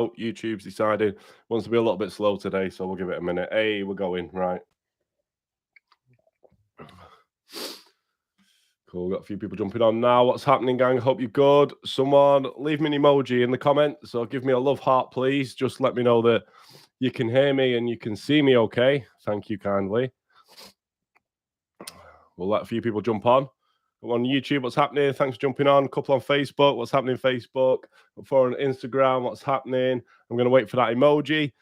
Oh, YouTube's decided wants to be a little bit slow today, so we'll give it a minute. Hey, we're going, right. Cool, got a few people jumping on now. What's happening, gang? Hope you're good. Someone leave me an emoji in the comments, so give me a love heart, please. Just let me know that you can hear me and you can see me okay. Thank you kindly. We'll let a few people jump on. On YouTube, what's happening? Thanks for jumping on. A couple on Facebook. What's happening Facebook? For on Instagram, what's happening? I'm going to wait for that emoji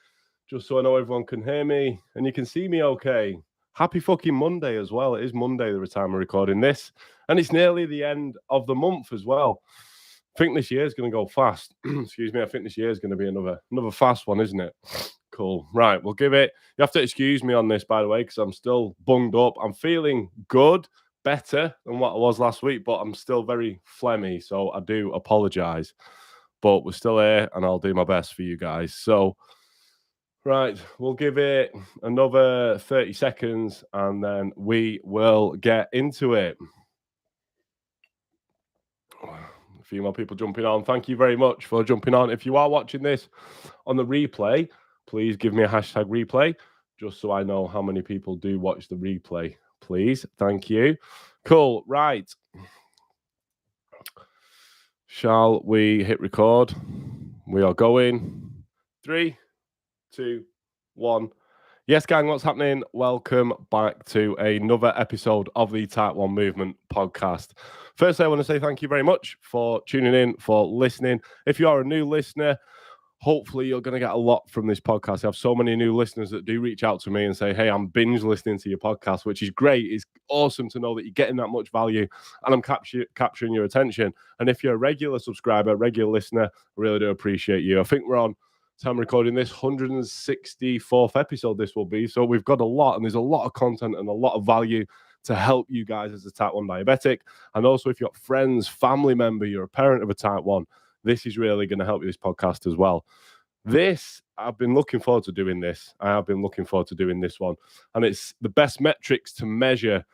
just so I know everyone can hear me and you can see me okay. Happy fucking Monday as well. It is Monday, the time of recording this. And it's nearly the end of the month as well. I think this year is going to go fast. Excuse me. I think this year is going to be another fast one, isn't it? Cool. Right. We'll give it. You have to excuse me on this, by the way, because I'm still bunged up. I'm feeling good, better than what I was last week, but I'm still very phlegmy. So I do apologize. But we're still here and I'll do my best for you guys. So, right, we'll give it another 30 seconds and then we will get into it. A few more people jumping on. Thank you very much for jumping on. If you are watching this on the replay, please give me a hashtag replay just so I know how many people do watch the replay, please. Thank you. Cool. Right. Shall we hit record? We are going. 3, 2, 1. Yes, gang, what's happening? Welcome back to another episode of the Type 1 Movement podcast. Firstly, I want to say thank you very much for tuning in, for listening. If you are a new listener, hopefully you're going to get a lot from this podcast. I have so many new listeners that do reach out to me and say, hey, I'm binge listening to your podcast, which is great. It's awesome to know that you're getting that much value and I'm capturing your attention. And if you're a regular subscriber, regular listener, I really do appreciate you. I think we're on time recording this 164th episode this will be, so we've got a lot and there's a lot of content and a lot of value to help you guys as a type 1 diabetic. And also if you've got friends, family member, you're a parent of a type 1, this is really going to help you, this podcast as well. I've been looking forward to doing this. I have been looking forward to doing this one, and it's the best metrics to measure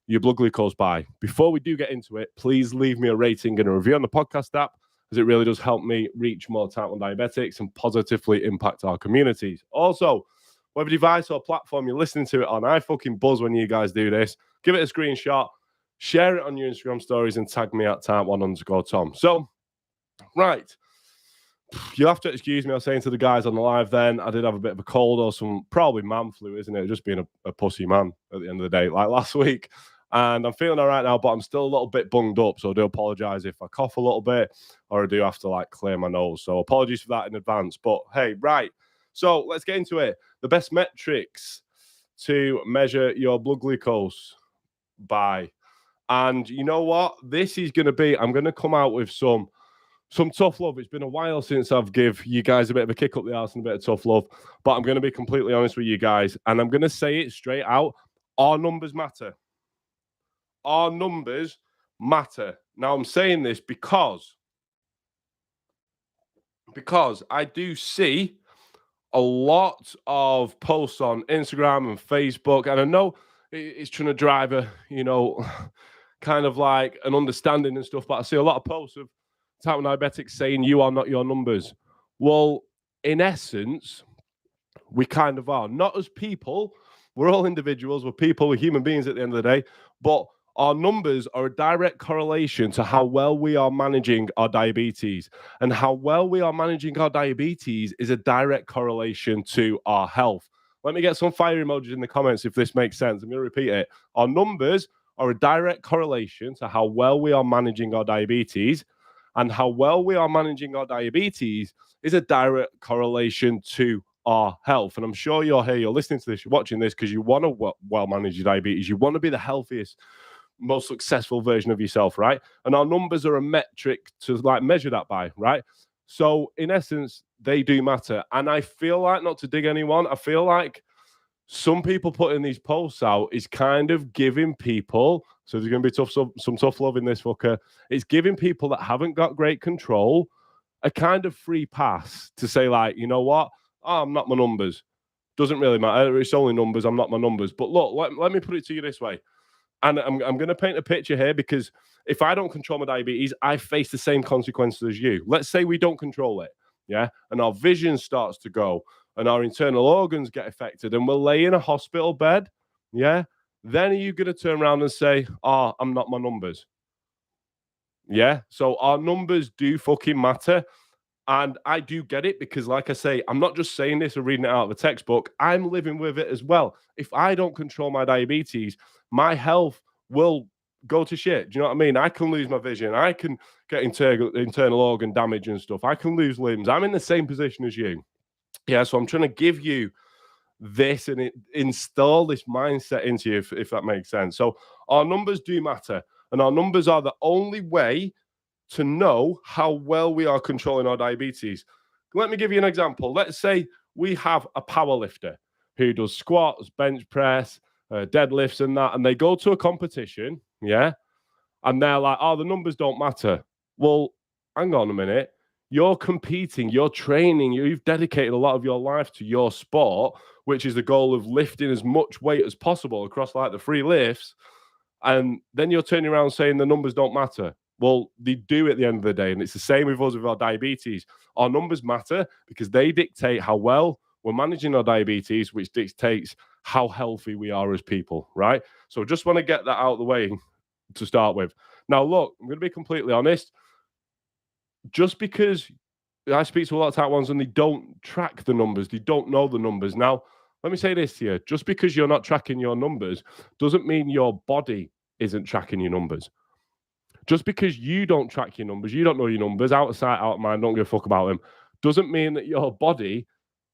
your blood glucose by. Before we do get into it, please leave me a rating and a review on the podcast app, as it really does help me reach more type 1 diabetics and positively impact our communities. Also, whatever device or platform you're listening to it on, I fucking buzz when you guys do this. Give it a screenshot, share it on your Instagram stories, and tag me at type1_Tom. So, right. You'll have to excuse me. I was saying to the guys on the live then, I did have a bit of a cold or some probably man flu, isn't it? Just being a pussy man at the end of the day, like last week. And I'm feeling all right now, but I'm still a little bit bunged up. So I do apologize if I cough a little bit or I do have to like clear my nose. So apologies for that in advance. But hey, right. So let's get into it. The best metrics to measure your blood glucose by. And you know what? This is going to be, I'm going to come out with some tough love. It's been a while since I've give you guys a bit of a kick up the arse and a bit of tough love. But I'm going to be completely honest with you guys. And I'm going to say it straight out. Our numbers matter. Our numbers matter. Now, I'm saying this because I do see a lot of posts on Instagram and Facebook, and I know it's trying to drive a, kind of like an understanding and stuff, but I see a lot of posts of type 1 diabetics saying you are not your numbers. Well, in essence, we kind of are. Not as people. We're all individuals. We're people. We're human beings at the end of the day. But our numbers are a direct correlation to how well we are managing our diabetes. And how well we are managing our diabetes is a direct correlation to our health. Let me get some fire emojis in the comments if this makes sense. I'm going to repeat it. Our numbers are a direct correlation to how well we are managing our diabetes. And how well we are managing our diabetes is a direct correlation to our health. And I'm sure you're here, you're listening to this, you're watching this because you want to well manage your diabetes. You want to be the healthiest, most successful version of yourself, right? And our numbers are a metric to like measure that by, right? So in essence, they do matter. And I feel like, not to dig anyone, I feel like some people putting these posts out is kind of giving people, so there's going to be some tough love in this fucker, it's giving people that haven't got great control a kind of free pass to say like, you know what? Oh, I'm not my numbers. Doesn't really matter. It's only numbers. I'm not my numbers. But look, let me put it to you this way. And I'm going to paint a picture here because if I don't control my diabetes, I face the same consequences as you. Let's say we don't control it. yeah, and our vision starts to go, and our internal organs get affected, and we'll lay in a hospital bed, yeah, then are you going to turn around and say, oh, I'm not my numbers? Yeah, so our numbers do fucking matter. And I do get it because, like I say, I'm not just saying this or reading it out of a textbook. I'm living with it as well. If I don't control my diabetes, my health will go to shit. Do you know what I mean? I can lose my vision. I can get internal organ damage and stuff. I can lose limbs. I'm in the same position as you. Yeah, so I'm trying to give you this and install this mindset into you, if that makes sense. So our numbers do matter, and our numbers are the only way to know how well we are controlling our diabetes. Let me give you an example. Let's say we have a power lifter who does squats, bench press, deadlifts and that, and they go to a competition, yeah, and they're like, oh, the numbers don't matter. Well, hang on a minute. You're competing, you're training, you've dedicated a lot of your life to your sport, which is the goal of lifting as much weight as possible across like the free lifts. And then you're turning around saying the numbers don't matter. Well, they do at the end of the day. And it's the same with us with our diabetes. Our numbers matter because they dictate how well we're managing our diabetes, which dictates how healthy we are as people, right? So just want to get that out of the way to start with. Now, look, I'm going to be completely honest. Just because I speak to a lot of type 1s and they don't track the numbers, they don't know the numbers. Now, let me say this to you. Just because you're not tracking your numbers doesn't mean your body isn't tracking your numbers. Just because you don't track your numbers, you don't know your numbers, out of sight, out of mind, don't give a fuck about them, doesn't mean that your body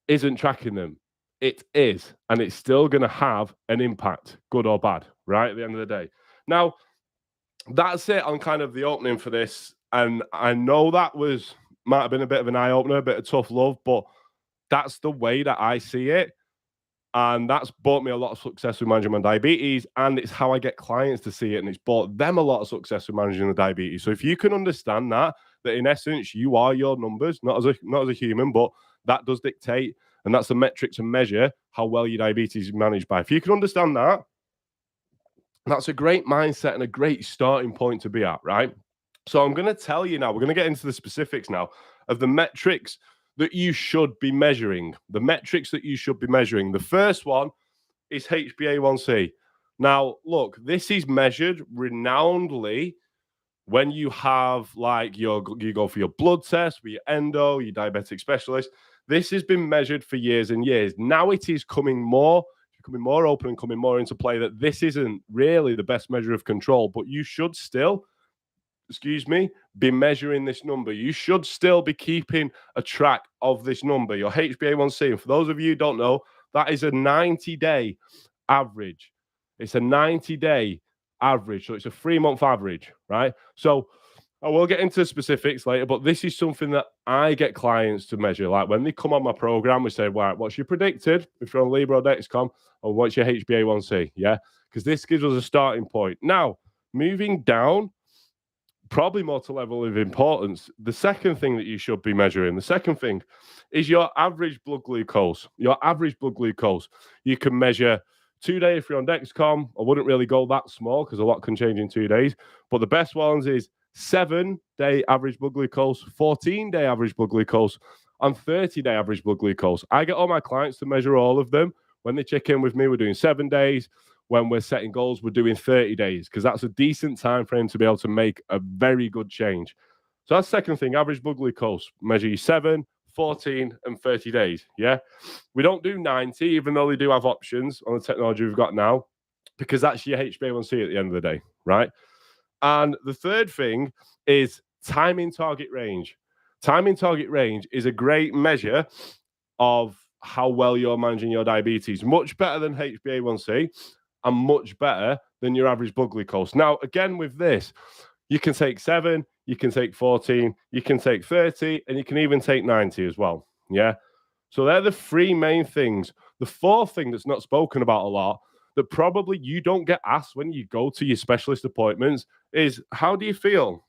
isn't tracking them. It is, and it's still going to have an impact, good or bad, right, at the end of the day. Now, that's it on kind of the opening for this. And I know that might have been a bit of an eye-opener, a bit of tough love, but that's the way that I see it. And that's brought me a lot of success with managing my diabetes, and it's how I get clients to see it, and it's brought them a lot of success with managing the diabetes. So if you can understand that in essence you are your numbers, not as a human, but that does dictate, and that's the metric to measure how well your diabetes is managed by. If you can understand that, that's a great mindset and a great starting point to be at, right? So I'm going to tell you now, we're going to get into the specifics now of the metrics that you should be measuring. The metrics that you should be measuring. The first one is HbA1c. Now, look, this is measured renownedly when you have like you go for your blood test, with your endo, your diabetic specialist. This has been measured for years and years. Now it is becoming more open and coming more into play that this isn't really the best measure of control, but you should still be measuring this number. You should still be keeping a track of this number, your HbA1c. And for those of you who don't know, that is a 90-day average. It's a 90-day average. So it's a 3-month average, right? So I will get into specifics later, but this is something that I get clients to measure. Like when they come on my program, we say, right, what's your predicted if you're on Libre or Dexcom, or what's your HbA1c? Yeah, because this gives us a starting point. Now, moving down, probably more to level of importance, the second thing that you should be measuring, the second thing is your average blood glucose. Your average blood glucose. You can measure 2 days if you're on Dexcom. I wouldn't really go that small because a lot can change in 2 days. But the best ones is 7-day average blood glucose, 14-day average blood glucose, and 30-day average blood glucose. I get all my clients to measure all of them. When they check in with me, we're doing 7 days. When we're setting goals, we're doing 30 days because that's a decent time frame to be able to make a very good change. So that's the second thing, average blood glucose. Measure you 7, 14, and 30 days. Yeah. We don't do 90, even though we do have options on the technology we've got now, because that's your HbA1c at the end of the day, right? And the third thing is time in target range. Time in target range is a great measure of how well you're managing your diabetes. Much better than HbA1c and much better than your average blood glucose. Now, again, with this, you can take 7, you can take 14, you can take 30, and you can even take 90 as well. Yeah. So they're the 3 main things. The fourth thing that's not spoken about a lot, that probably you don't get asked when you go to your specialist appointments, is how do you feel?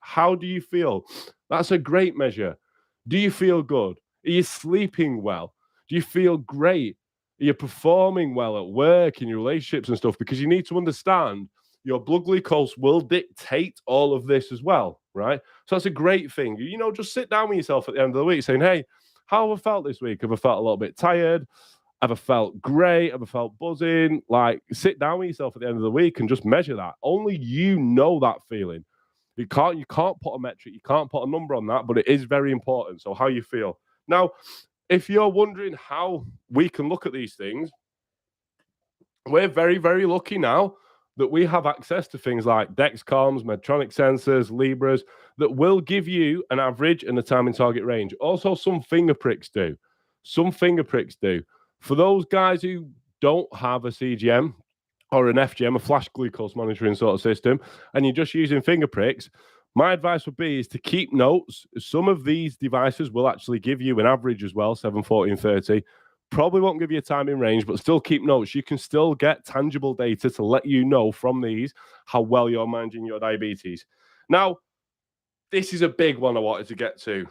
How do you feel? That's a great measure. Do you feel good? Are you sleeping well? Do you feel great? Are you performing well at work, in your relationships and stuff? Because you need to understand your blood glucose will dictate all of this as well, right? So that's a great thing. Just sit down with yourself at the end of the week saying, hey, how have I felt this week? Have I felt a little bit tired? Have I felt great? Have I felt buzzing? Like, sit down with yourself at the end of the week and just measure that. Only you know that feeling. You can't put a metric, you can't put a number on that, but it is very important. So how you feel. Now, if you're wondering how we can look at these things, we're very, very lucky now that we have access to things like Dexcoms, Medtronic sensors, Libras, that will give you an average and a time and target range. Also, some finger pricks do. For those guys who don't have a CGM or an FGM, a flash glucose monitoring sort of system, and you're just using finger pricks, my advice would be is to keep notes. Some of these devices will actually give you an average as well, 7, 14, 30. Probably won't give you a time in range, but still keep notes. You can still get tangible data to let you know from these how well you're managing your diabetes. Now, this is a big one I wanted to get to.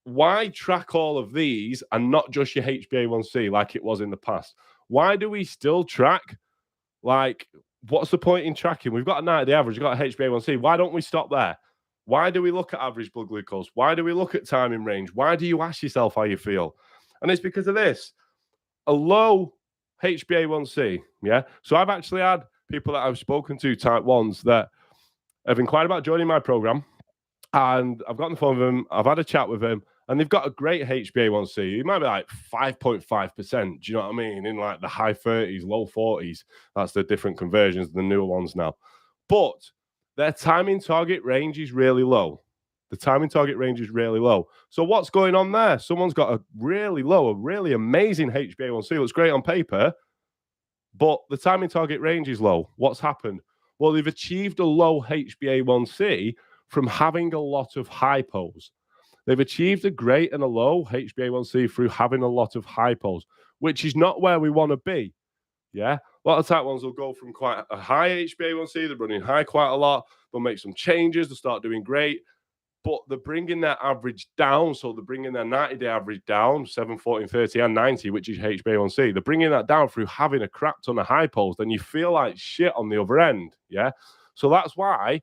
Why track all of these and not just your HbA1c like it was in the past? Why do we still track? Like, what's the point in tracking? We've got a 90-day average, we've got a HbA1c. Why don't we stop there? Why do we look at average blood glucose? Why do we look at time in range? Why do you ask yourself how you feel? And it's because of this. A low HbA1c, yeah? So I've actually had people that I've spoken to, type 1s, that have inquired about joining my program, and I've got on the phone with them, I've had a chat with them, and they've got a great HbA1c. It might be like 5.5%, do you know what I mean? In like the high 30s, low 40s. That's the different conversions, the newer ones now. But their timing target range is really low. So what's going on there? Someone's got a really low, a really amazing HbA1c. Looks great on paper, but the timing target range is low. What's happened? Well, they've achieved a low HbA1c from having a lot of hypos. They've achieved a great and a low HbA1c through having a lot of hypos, which is not where we want to be. Yeah. A lot of type 1s will go from quite a high HbA1c, they're running high quite a lot, they'll make some changes, they'll start doing great, but they're bringing their average down. So they're bringing their 90-day average down, 7, 14, 30, and 90, which is HbA1c. They're bringing that down through having a crap ton of hypos. Then you feel like shit on the other end. Yeah. So that's why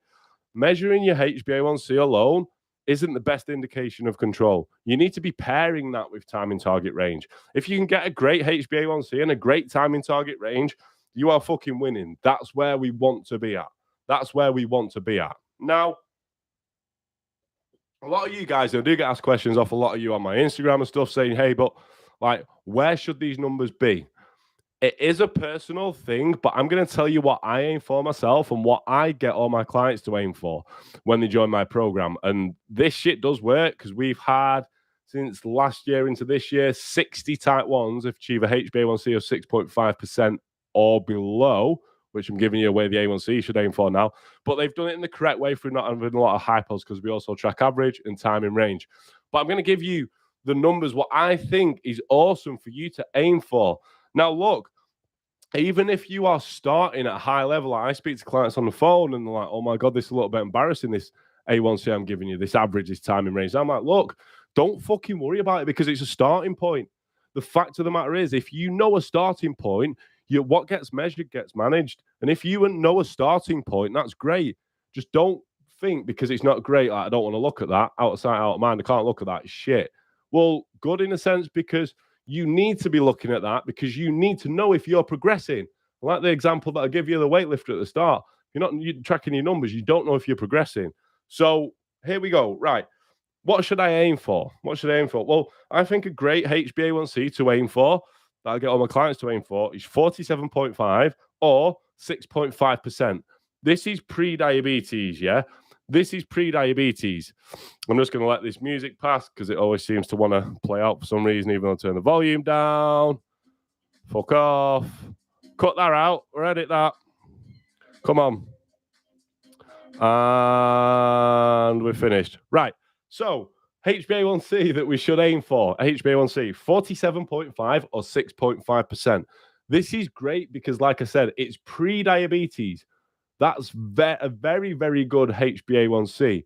measuring your HbA1c alone isn't the best indication of control. You need to be pairing that with timing target range. If you can get a great HbA1c and a great timing target range, you are fucking winning. That's where we want to be at. Now, a lot of you guys, I do get asked questions off a lot of you on my Instagram and stuff saying, hey, but like, where should these numbers be? It is a personal thing, but I'm going to tell you what I aim for myself and what I get all my clients to aim for when they join my program. And this shit does work because we've had, since last year into this year, 60 type 1s achieve a HbA1c of 6.5% or below, which I'm giving you away the A1C you should aim for now. But they've done it in the correct way through not having a lot of hypos, because we also track average and time in range. But I'm going to give you the numbers, what I think is awesome for you to aim for. Now, look, even if you are starting at a high level, I speak to clients on the phone and they're like, oh my God, this is a little bit embarrassing, this A1C I'm giving you, this average, this time in range. I'm like, look, don't fucking worry about it because it's a starting point. The fact of the matter is, if you know a starting point, what gets measured gets managed. And if you know a starting point, that's great. Just don't think because it's not great, like, I don't want to look at that, out of sight, out of mind, I can't look at that shit. Well, good in a sense, because you need to be looking at that, because you need to know if you're progressing. Like the example that I give you, the weightlifter at the start. You're tracking your numbers, you don't know if you're progressing. So here we go. Right. What should I aim for? Well, I think a great HbA1c to aim for, that I get all my clients to aim for, is 47.5 or 6.5%. This is pre-diabetes, yeah? This is pre-diabetes. I'm just going to let this music pass because it always seems to want to play out for some reason, even though I turn the volume down. Fuck off. Cut that out or edit that. Come on. And we're finished. Right. So, HbA1c that we should aim for, HbA1c, 47.5 or 6.5%. This is great because, like I said, it's pre-diabetes. That's a very, very good HbA1c.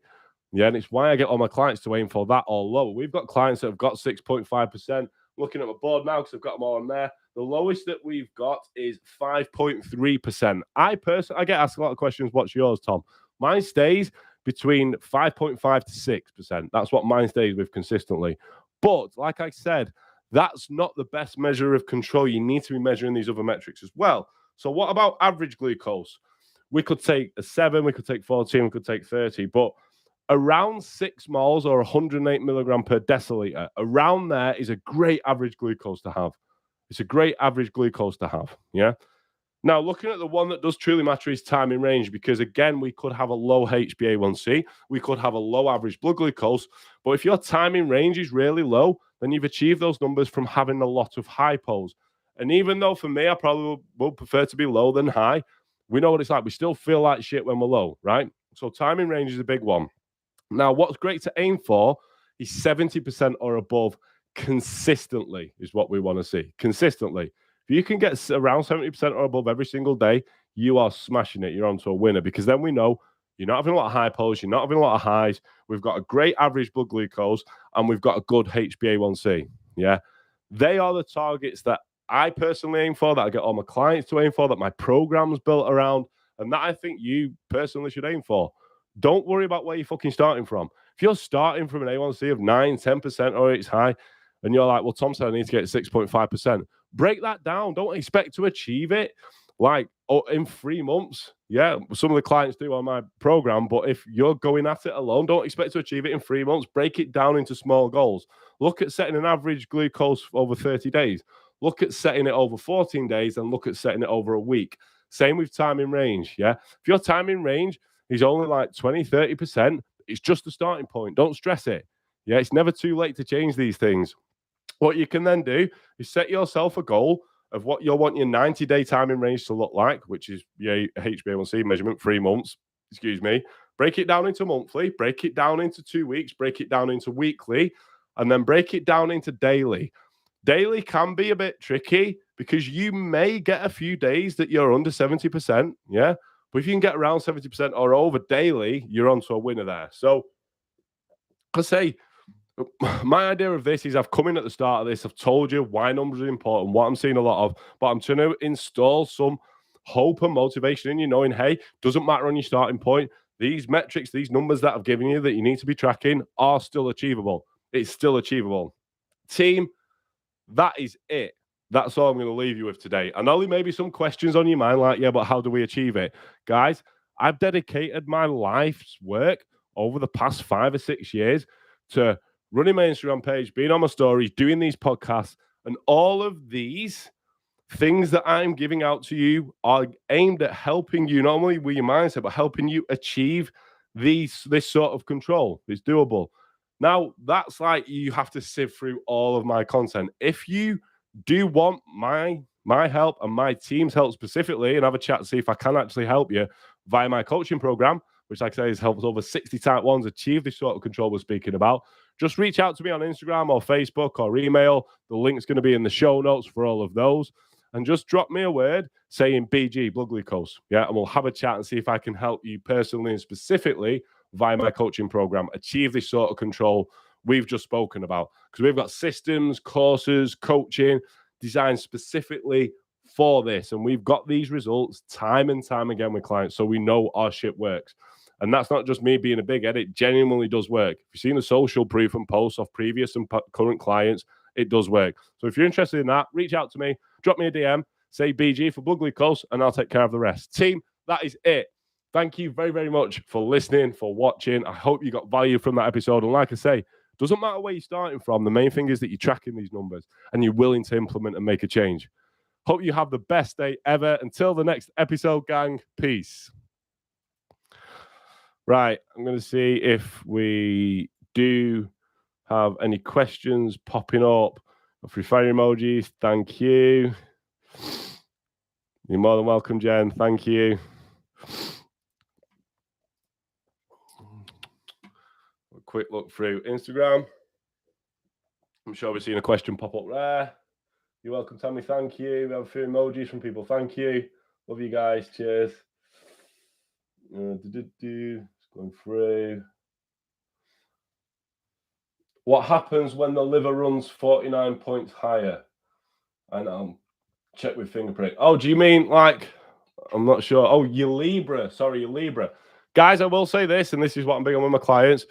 Yeah, and it's why I get all my clients to aim for that or lower. We've got clients that have got 6.5%. Looking at my board now because I've got them all on there. The lowest that we've got is 5.3%. I get asked a lot of questions. What's yours, Tom? Mine stays between 5.5 to 6%. That's what mine stays with consistently. But like I said, that's not the best measure of control. You need to be measuring these other metrics as well. So what about average glucose? We could take a 7, we could take 14, we could take 30, but around 6 moles or 108 milligram per deciliter, around there is a great average glucose to have. It's a great average glucose to have, yeah? Now, looking at the one that does truly matter is time in range, because again, we could have a low HbA1c, we could have a low average blood glucose, but if your time in range is really low, then you've achieved those numbers from having a lot of hypos. And even though for me, I probably would prefer to be low than high, we know what it's like. We still feel like shit when we're low, right? So time in range is a big one. Now, what's great to aim for is 70% or above consistently is what we want to see. Consistently. If you can get around 70% or above every single day, you are smashing it. You're onto a winner, because then we know you're not having a lot of hypos, you're not having a lot of highs. We've got a great average blood glucose and we've got a good HbA1c. Yeah. They are the targets that I personally aim for, that I get all my clients to aim for, that my program's built around, and that I think you personally should aim for. Don't worry about where you're fucking starting from. If you're starting from an A1C of 9, 10% or it's high, and you're like, well, Tom said I need to get 6.5%, break that down. Don't expect to achieve it like in 3 months. Yeah, some of the clients do on my program, but if you're going at it alone, don't expect to achieve it in 3 months. Break it down into small goals. Look at setting an average glucose over 30 days. Look at setting it over 14 days, and look at setting it over a week. Same with time in range. Yeah, if your time in range is only like 20, 30%, it's just a starting point. Don't stress it. Yeah, it's never too late to change these things. What you can then do is set yourself a goal of what you want your 90-day time in range to look like, which is your HbA1c measurement, 3 months, break it down into monthly, break it down into 2 weeks, break it down into weekly, and then break it down into daily. Daily can be a bit tricky because you may get a few days that you're under 70%, yeah? But if you can get around 70% or over daily, you're onto a winner there. So I say, my idea of this is I've come in at the start of this, I've told you why numbers are important, what I'm seeing a lot of, but I'm trying to install some hope and motivation in you, knowing, hey, doesn't matter on your starting point. These metrics, these numbers that I've given you that you need to be tracking are still achievable. It's still achievable. Team, that is it. That's all I'm going to leave you with today. And only maybe some questions on your mind, like, yeah, but how do we achieve it? Guys, I've dedicated my life's work over the past 5 or 6 years to running my Instagram page, being on my stories, doing these podcasts, and all of these things that I'm giving out to you are aimed at helping you, not only with your mindset, but helping you achieve this sort of control. It's doable. Now, that's like you have to sift through all of my content. If you do want my help and my team's help specifically, and have a chat to see if I can actually help you via my coaching program, which, like I say, has helped over 60 type 1s achieve this sort of control we're speaking about, just reach out to me on Instagram or Facebook or email. The link's going to be in the show notes for all of those. And just drop me a word saying BG, blood glucose. Yeah, and we'll have a chat and see if I can help you personally and specifically via my coaching program achieve this sort of control we've just spoken about. Because we've got systems, courses, coaching designed specifically for this. And we've got these results time and time again with clients. So we know our shit works. And that's not just me being a big head. It genuinely does work. If you've seen the social proof and posts of previous and current clients, it does work. So if you're interested in that, reach out to me, drop me a DM, say BG for blood glucose, and I'll take care of the rest. Team, that is it. Thank you very, very much for listening, for watching. I hope you got value from that episode. And like I say, doesn't matter where you're starting from. The main thing is that you're tracking these numbers and you're willing to implement and make a change. Hope you have the best day ever. Until the next episode, gang. Peace. Right. I'm going to see if we do have any questions popping up. Free fire emojis. Thank you. You're more than welcome, Jen. Thank you. A quick look through Instagram. I'm sure we've seen a question pop up there. You're welcome, Tammy. Thank you. We have a few emojis from people. Thank you. Love you guys. Cheers. It's going through. What happens when the liver runs 49 points higher? And check with fingerprint. Oh, do you mean like, I'm not sure. Oh, your Libra. Sorry, your Libra. Guys, I will say this, and this is what I'm big on with my clients.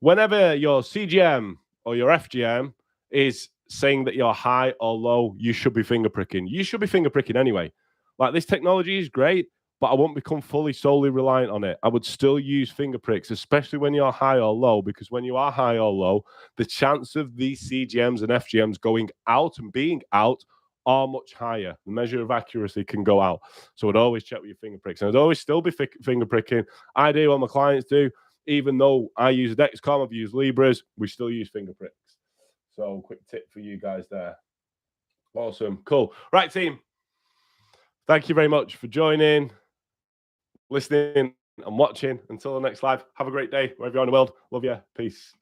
Whenever your CGM or your FGM is saying that you're high or low, you should be finger pricking. You should be finger pricking anyway. Like, this technology is great, but I won't become solely reliant on it. I would still use finger pricks, especially when you're high or low, because when you are high or low, the chance of these CGMs and FGMs going out and being out are much higher. The measure of accuracy can go out. So I'd always check with your finger pricks. And I'd always still be finger pricking. I do what my clients do. Even though I use Dexcom, I've used Libras, we still use finger pricks. So quick tip for you guys there. Awesome. Cool. Right, team. Thank you very much for joining, listening, and watching. Until the next live, have a great day wherever you are in the world. Love you. Peace.